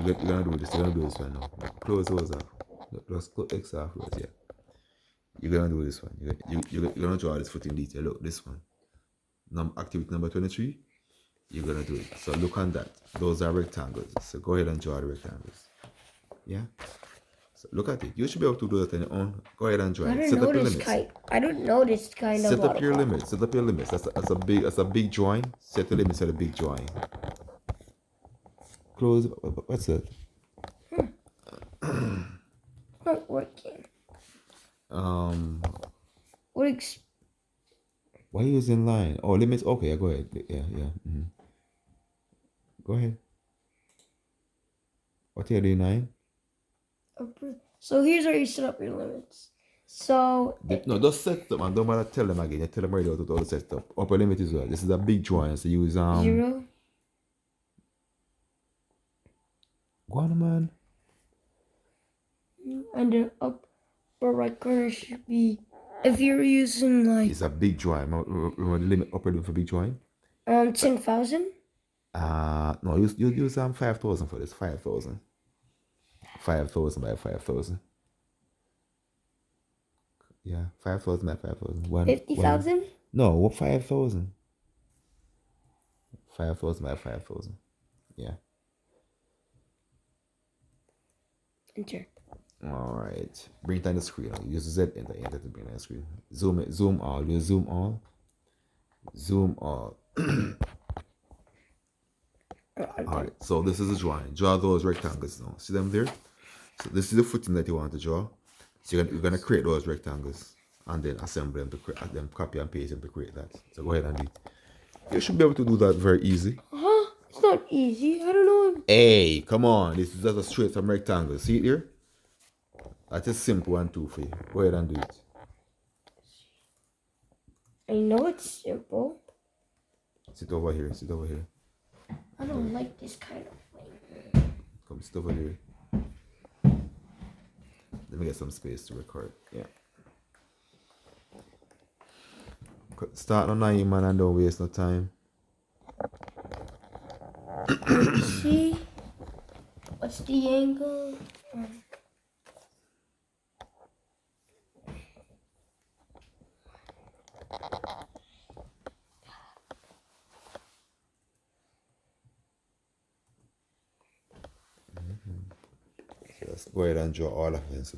you're gonna do this. You're gonna do this one now. Close those off. Just cut X off those. Yeah. You're gonna do this one. You're gonna draw this foot in detail. Look, this one. Activity number 23. You're gonna do it. So look on that. Those are rectangles. So go ahead and draw the rectangles. Yeah. So look at it. You should be able to do it on your own. Go ahead and draw it. Set up your limits. I don't know this kind of. Set up your limits. Set up your limits. That's a big drawing. Set the limits for the big drawing. Close. What's that? Not working. Why are you using line? Oh, limits. Okay, go ahead. Yeah. Mm-hmm. Go ahead. What are you doing, 9? So here's where you set up your limits. So no, just set them and don't bother tell them again. You tell them already how to set up. Upper limit is well. This is a big drawing, so use 0. Go on, man. And the upper right corner should be, if you're using like. It's a big drawing. Remember the limit upper limit for big drawing? 10,000. No, use 5,000 for this. 5,000. 5,000 by 5,000. Yeah, 5,000 by 5,000. 50,000? No, 5,000. 5,000 by 5,000. Yeah. Enter. Alright. Bring it on the screen. Use Z enter to bring it on the screen. Zoom all. You zoom all. Zoom all. Alright, so this is a drawing. Draw those rectangles now. See them there? So this is the footing that you want to draw. So you're gonna create those rectangles and then assemble them to create them, copy and paste them to create that. So go ahead and do it. You should be able to do that very easy. It's not easy. I don't know. Hey, come on. This is just a straight from rectangle. See it here? That's a simple one too for you. Go ahead and do it. I know it's simple. Sit over here. I don't like this kind of thing. Come sit over here. Let me get some space to record. Yeah. Start on 9, man, and don't waste no time. See? What's the angle? Let's go ahead and draw all of them. So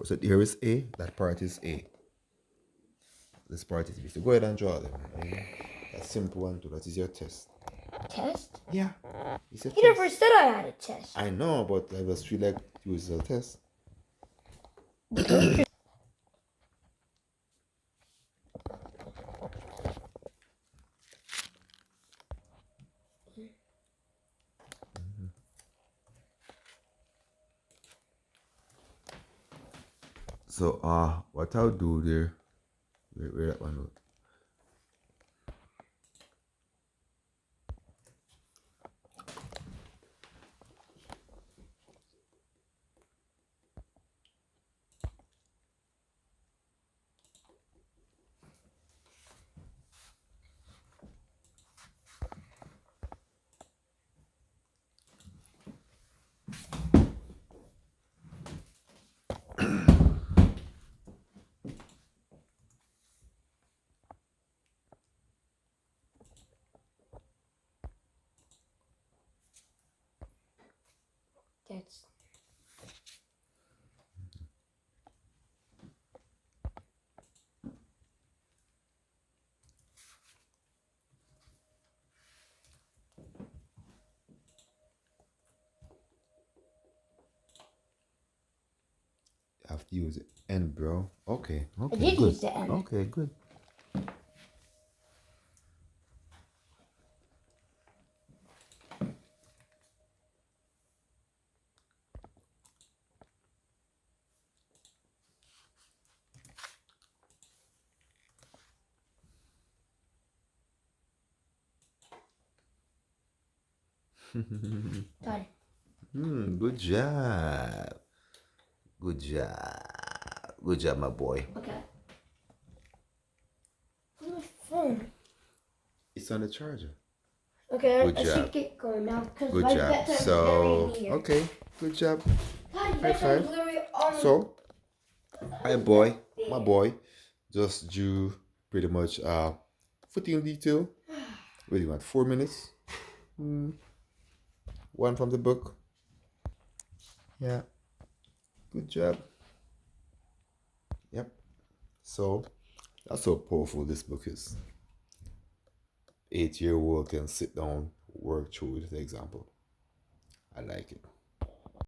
so here is A. That part is A. This part is B. So go ahead and draw them. That's simple one too. That is your test. Test? Yeah. You never said I had a test. I know, but I was feel like it was a test. So what I'll do there, where that one out. That's. I have to use it. End, bro. Okay. I did good. use the end. Okay, good. Done. Good job. Good job. Good job, my boy. Okay. Where's my phone? It's on the charger. Okay, Good I job. should get going now because Good my job. bedtime's So, literally here. okay, good job. Daddy, High bedtime's five. literally on. So, my boy, just drew pretty much footing detail. What do you want? 4 minutes. One from the book. Yeah. Good job. Yep. So that's how powerful this book is. 8-year-old can sit down, work through the example. I like it.